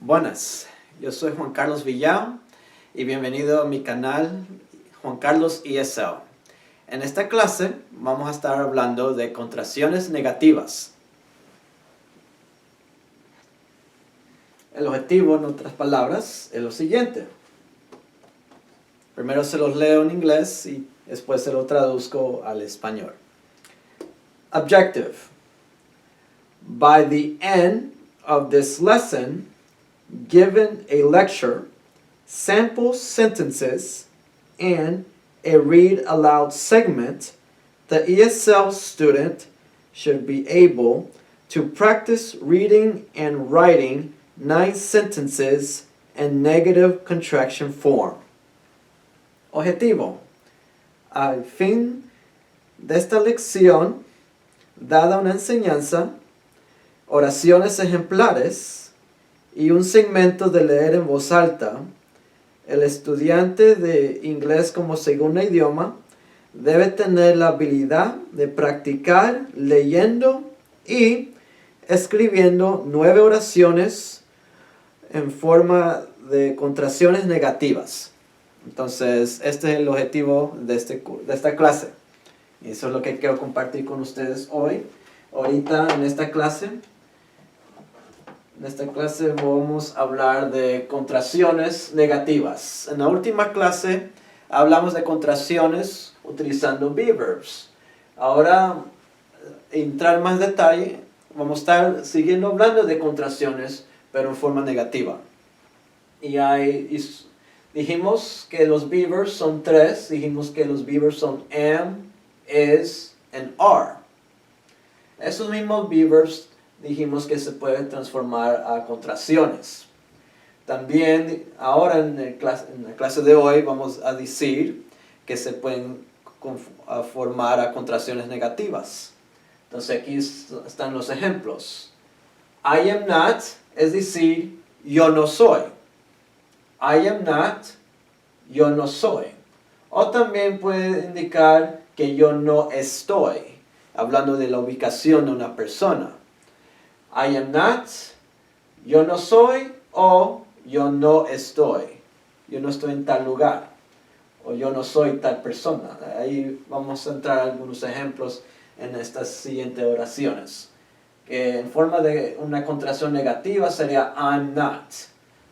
Buenas, yo soy Juan Carlos Villao y bienvenido a mi canal Juan Carlos ESL. En esta clase vamos a estar hablando de contracciones negativas. El objetivo, en otras palabras, es lo siguiente. Primero se los leo en inglés y después se lo traduzco al español. Objective. By the end of this lesson, given a lecture, sample sentences, and a read aloud segment, the ESL student should be able to practice reading and writing 9 sentences in negative contraction form. Objetivo. Al fin de esta lección, dada una enseñanza, oraciones ejemplares y un segmento de leer en voz alta, el estudiante de inglés como segundo idioma debe tener la habilidad de practicar leyendo y escribiendo 9 oraciones en forma de contracciones negativas. Entonces, este es el objetivo de esta clase. Y eso es lo que quiero compartir con ustedes hoy. Ahorita en esta clase vamos a hablar de contracciones negativas. En la última clase hablamos de contracciones utilizando verbs. Ahora, entrar más detalle, vamos a estar siguiendo hablando de contracciones, pero en forma negativa. Dijimos que los verbs son 3. Dijimos que los verbs son am, is, and are. Esos mismos verbs dijimos que se pueden transformar a contracciones. También ahora en la clase de hoy vamos a decir que se pueden formar a contracciones negativas. Entonces aquí están los ejemplos. I am not, es decir, yo no soy. I am not, yo no soy. O también puede indicar que yo no estoy, hablando de la ubicación de una persona. I am not, yo no soy, o yo no estoy. Yo no estoy en tal lugar, o yo no soy tal persona. Ahí vamos a entrar algunos ejemplos en estas siguientes oraciones. Que en forma de una contracción negativa sería I'm not.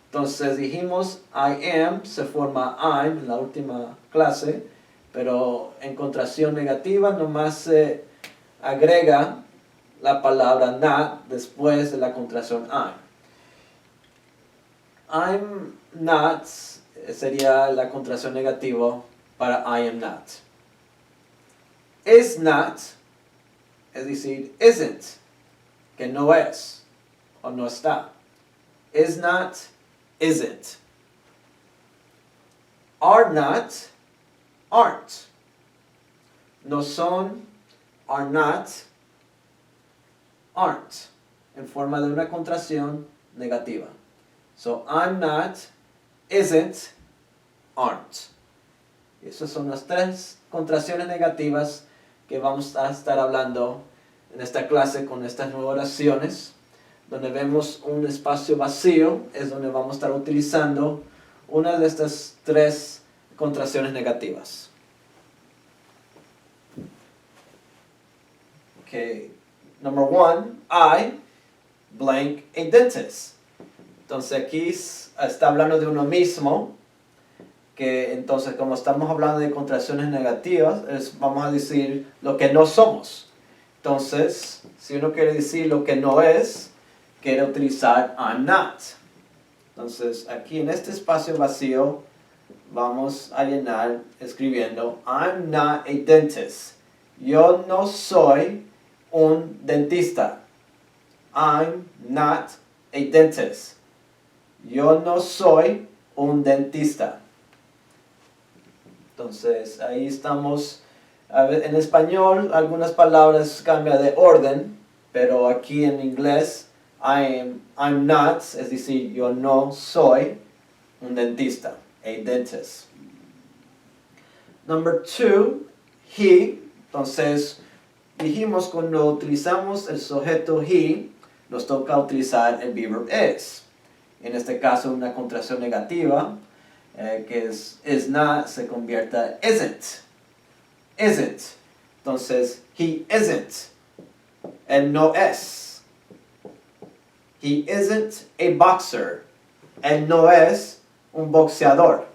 Entonces dijimos I am, se forma I'm en la última clase, pero en contracción negativa nomás se agrega la palabra not después de la contracción I'm. I'm not sería la contracción negativa para I am not. Is not, es decir, isn't, que no es o no está. Is not, isn't. Are not, aren't. No son, are not, aren't, en forma de una contracción negativa. So, I'm not, isn't, aren't. Y esas son las 3 contracciones negativas que vamos a estar hablando en esta clase con estas 9 oraciones. Donde vemos un espacio vacío es donde vamos a estar utilizando una de estas 3 contracciones negativas. Okay. Number 1, I blank a dentist. Entonces aquí está hablando de uno mismo, que entonces como estamos hablando de contracciones negativas, vamos a decir lo que no somos. Entonces, si uno quiere decir lo que no es, quiere utilizar I'm not. Entonces aquí en este espacio vacío vamos a llenar escribiendo I'm not a dentist. Yo no soy un dentista. I'm not a dentist. Yo no soy un dentista. Entonces ahí estamos. En español algunas palabras cambian de orden, pero aquí en inglés I'm not, es decir, yo no soy un dentista, a dentist. Number 2, he. Entonces dijimos cuando utilizamos el sujeto he, nos toca utilizar el verb is. En este caso, una contracción negativa, que is not, se convierte a isn't. Isn't. Entonces, he isn't. Él no es. He isn't a boxer. Él no es un boxeador.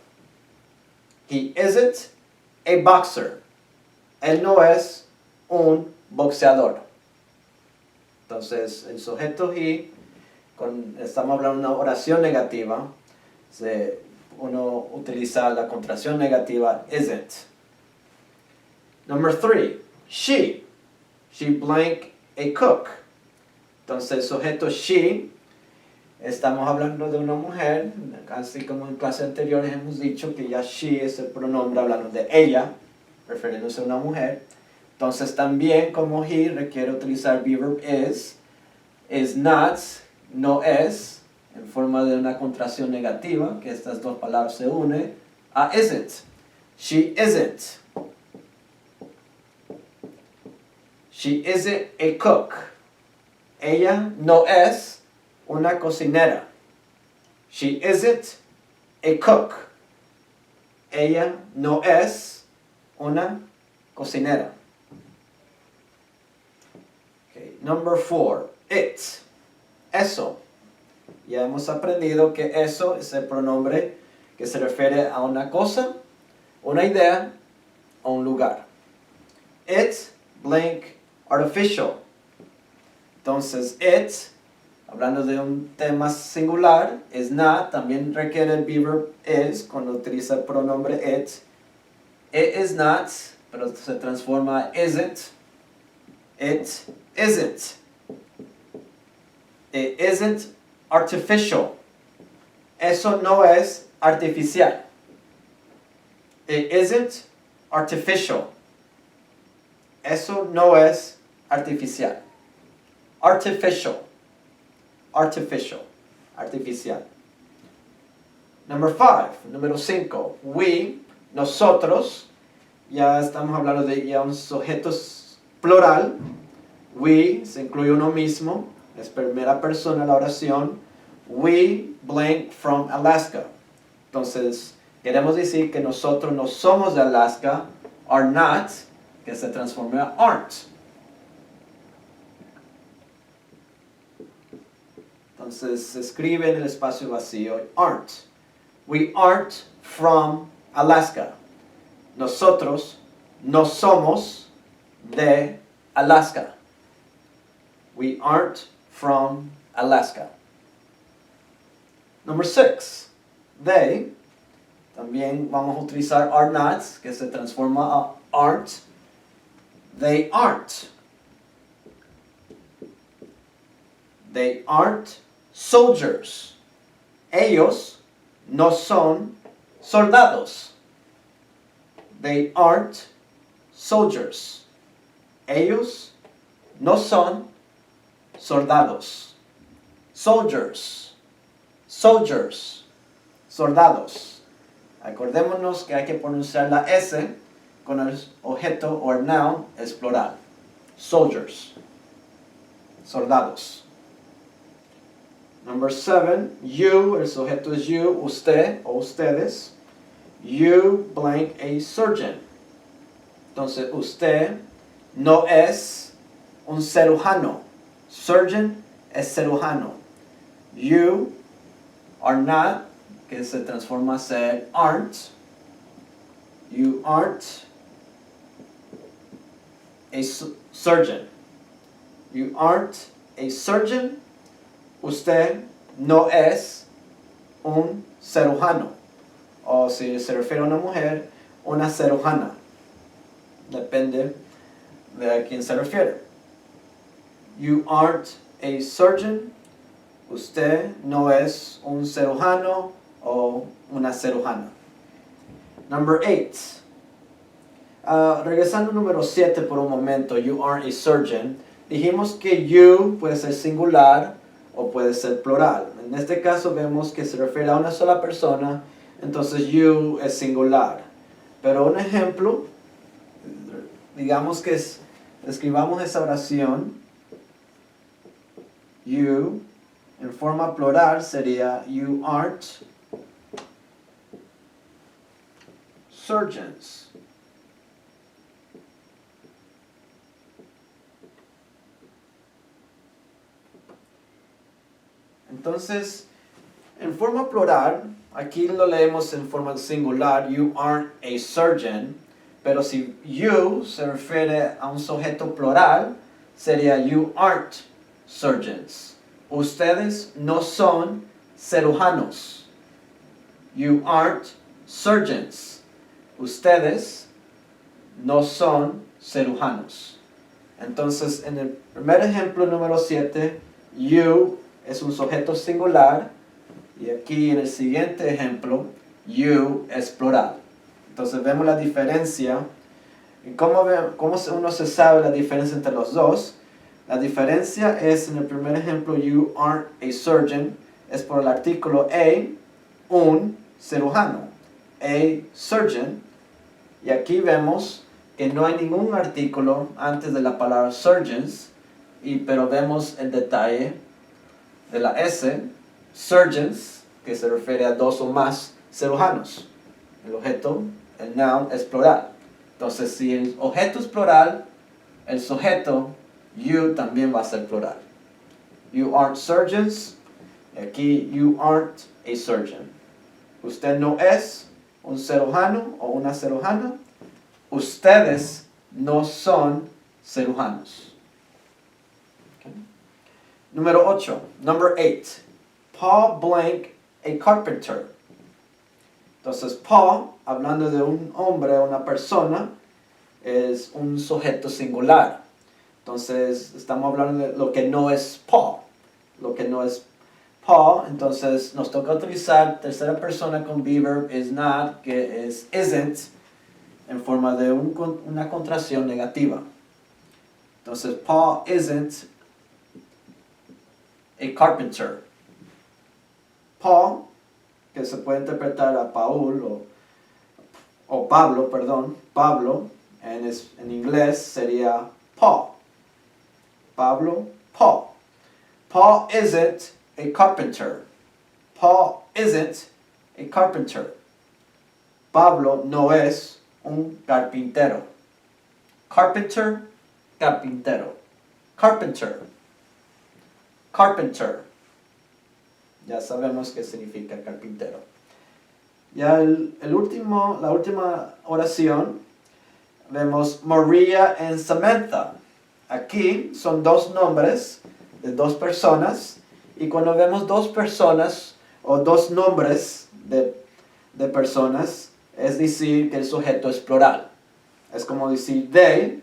He isn't a boxer. Él no es un boxeador. Entonces, el sujeto he, estamos hablando de una oración negativa, uno utiliza la contracción negativa isn't. Number 3, she. She blank a cook. Entonces, el sujeto she, estamos hablando de una mujer, así como en clases anteriores hemos dicho que ya she es el pronombre hablando de ella, refiriéndose a una mujer. Entonces también como he requiere utilizar verb is not, no es, en forma de una contracción negativa, que estas dos palabras se unen a isn't. She isn't. She isn't a cook. Ella no es una cocinera. She isn't a cook. Ella no es una cocinera. Okay. Number 4, it. Eso. Ya hemos aprendido que eso es el pronombre que se refiere a una cosa, una idea o un lugar. It blank artificial. Entonces, it, hablando de un tema singular, is not, también requiere el verb is cuando utiliza el pronombre it. It is not, pero se transforma isn't. It isn't. It isn't artificial. Eso no es artificial. It isn't artificial. Eso no es artificial. Artificial. Artificial. Artificial. Number 5. Número 5. We, nosotros. Ya estamos hablando de ya un sujeto plural. We, se incluye uno mismo. Es primera persona la oración. We blank from Alaska. Entonces, queremos decir que nosotros no somos de Alaska. Are not, que se transforma a aren't. Entonces se escribe en el espacio vacío aren't. We aren't from Alaska. Nosotros no somos de Alaska. We aren't from Alaska. Number 6. They. También vamos a utilizar are not, que se transforma a aren't. They aren't. They aren't soldiers. Ellos no son soldados. They aren't soldiers. Ellos no son soldados. Soldiers. Soldiers. Soldados. Acordémonos que hay que pronunciar la S con el objeto o el noun es plural. Soldiers. Soldados. Number 7, you, el sujeto es you, usted o ustedes. You blank a surgeon. Entonces, usted no es un cirujano. Surgeon es cirujano. You are not, que se transforma a ser aren't. You aren't a surgeon. You aren't a surgeon. Usted no es un cirujano. O si se refiere a una mujer, una cirujana. Depende de a quién se refiere. You aren't a surgeon. Usted no es un cirujano o una cirujana. Number 8. Regresando al número 7 por un momento. You aren't a surgeon. Dijimos que you puede ser singular o puede ser plural. En este caso vemos que se refiere a una sola persona, entonces you es singular. Pero un ejemplo, digamos que escribamos esa oración. You En forma plural sería you aren't surgeons. Entonces, en forma plural, aquí lo leemos en forma singular, you aren't a surgeon, pero si you se refiere a un sujeto plural, sería you aren't surgeons. Ustedes no son cirujanos. You aren't surgeons. Ustedes no son cirujanos. Entonces, en el primer ejemplo número 7, you es un sujeto singular, y aquí en el siguiente ejemplo, you es plural. Entonces vemos la diferencia. ¿Y cómo uno se sabe la diferencia entre los dos? La diferencia es en el primer ejemplo, you aren't a surgeon, es por el artículo a, un cirujano. A surgeon. Y aquí vemos que no hay ningún artículo antes de la palabra surgeons, pero vemos el detalle de la S, surgeons, que se refiere a dos o más cirujanos. El objeto, el noun, es plural. Entonces, si el objeto es plural, el sujeto, you, también va a ser plural. You aren't surgeons. Aquí, you aren't a surgeon. Usted no es un cirujano o una cirujana. Ustedes no son cirujanos. Okay. Número 8. Number 8. Paul blank a carpenter. Entonces, Paul, hablando de un hombre o una persona, es un sujeto singular. Entonces, estamos hablando de lo que no es Paul. Lo que no es Paul, entonces nos toca utilizar tercera persona con be verb is not, que es isn't, en forma de una contracción negativa. Entonces, Paul isn't a carpenter. Paul, que se puede interpretar a Paul o Pablo, perdón, Pablo, en inglés sería Paul. Pablo, Paul. Paul isn't a carpenter. Paul isn't a carpenter. Pablo no es un carpintero. Carpenter, carpintero. Carpenter. Carpenter. Ya sabemos qué significa carpintero. Ya la última oración, vemos Maria and Samantha. Aquí son dos nombres de dos personas, y cuando vemos dos personas o dos nombres de personas, es decir que el sujeto es plural. Es como decir they,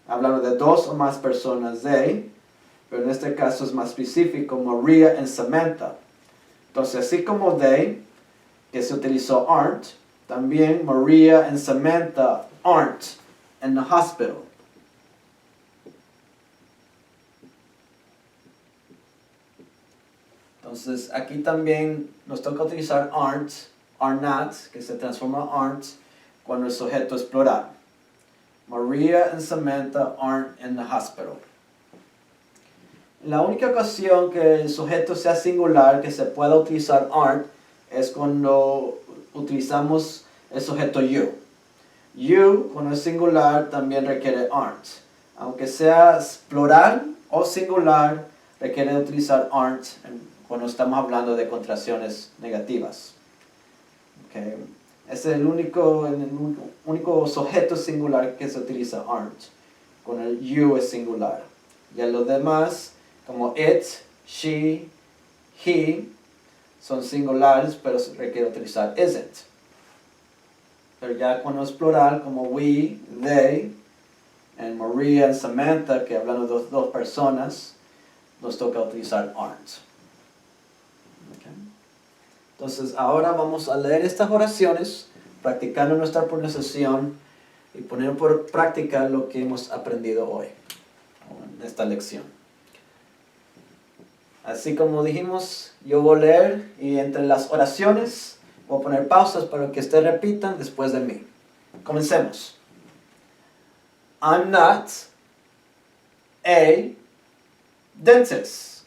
hablando de dos o más personas they, pero en este caso es más específico, Maria and Samantha. Entonces, así como they, que se utilizó aren't, también Maria and Samantha aren't in the hospital. Entonces, aquí también nos toca utilizar aren't, are not, que se transforma aren't cuando el sujeto es plural. Maria and Samantha aren't in the hospital. La única ocasión que el sujeto sea singular, que se pueda utilizar aren't, es cuando utilizamos el sujeto you. You, cuando es singular, también requiere aren't. Aunque sea plural o singular, requiere utilizar aren't cuando estamos hablando de contracciones negativas. Okay. Es el único sujeto singular que se utiliza aren't, cuando el you es singular. Y los demás, como it, she, he, son singulares, pero se requiere utilizar isn't. Pero ya cuando es plural, como we, they, and Maria and Samantha, que hablan de dos personas, nos toca utilizar aren't. Okay. Entonces, ahora vamos a leer estas oraciones, practicando nuestra pronunciación y poner por práctica lo que hemos aprendido hoy, en esta lección. Así como dijimos, yo voy a leer y entre las oraciones voy a poner pausas para que ustedes repitan después de mí. Comencemos. I'm not a dentist.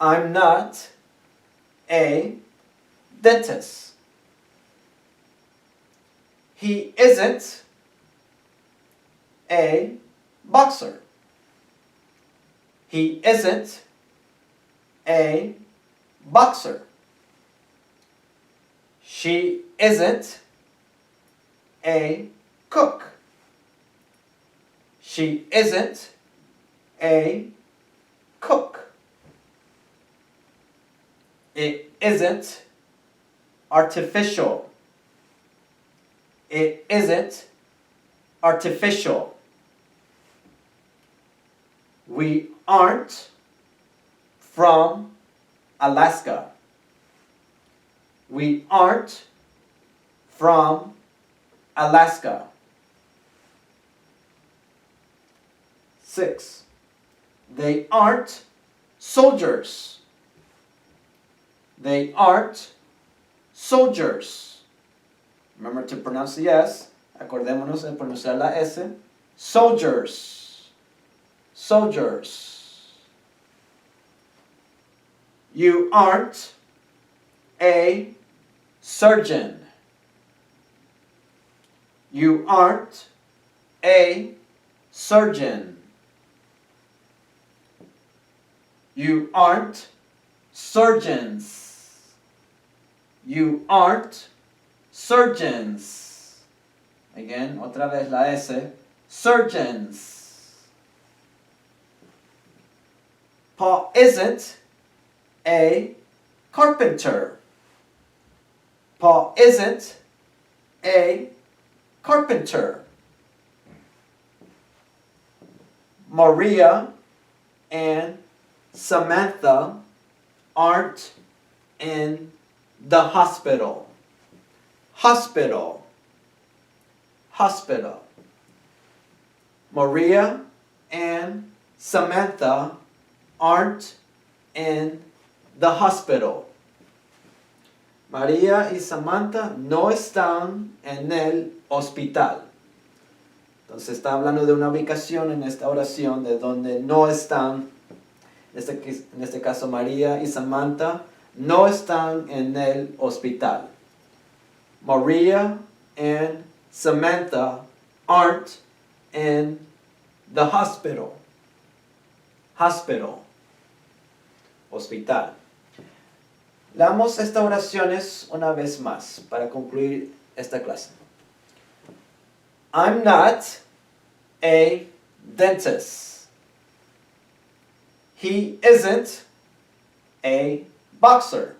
I'm not a dentist. He isn't a boxer. He isn't a boxer. She isn't a cook. She isn't a cook. It isn't artificial. It isn't artificial. We aren't from Alaska. We aren't from Alaska. 6. They aren't soldiers. They aren't soldiers. Remember to pronounce the S. Acordémonos de pronunciar la S. Soldiers. Soldiers. You aren't a surgeon. You aren't a surgeon. You aren't surgeons. You aren't surgeons. Again, otra vez la S. Surgeons. Paul isn't a carpenter. Paul isn't a carpenter. Maria and Samantha aren't in the hospital. Hospital. Hospital. Maria and Samantha aren't in the hospital. María y Samantha no están en el hospital. Entonces está hablando de una ubicación en esta oración de donde no están. En este caso María y Samantha no están en el hospital. Maria and Samantha aren't in the hospital. Hospital. Hospital. Leamos estas oraciones una vez más para concluir esta clase. I'm not a dentist. He isn't a boxer.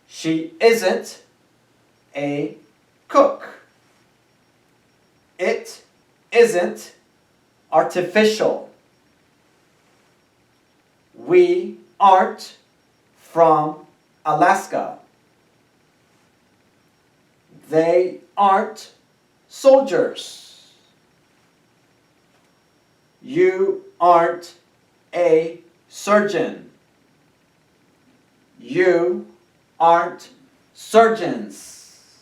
She isn't a cook. It isn't artificial. We aren't from Alaska. They aren't soldiers. You aren't a surgeon. You aren't surgeons.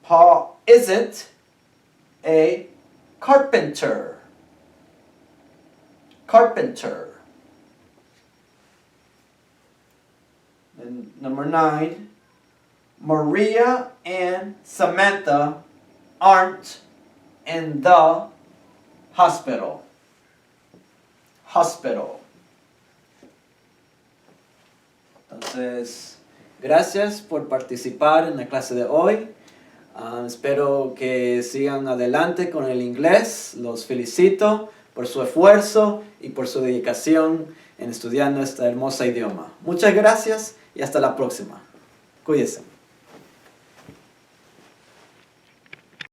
Paul isn't a carpenter. Carpenter. And number 9, Maria and Samantha aren't in the hospital. Hospital. Entonces, gracias por participar en la clase de hoy. Espero que sigan adelante con el inglés. Los felicito por su esfuerzo y por su dedicación en estudiar nuestra hermosa idioma. Muchas gracias y hasta la próxima. Cuídense.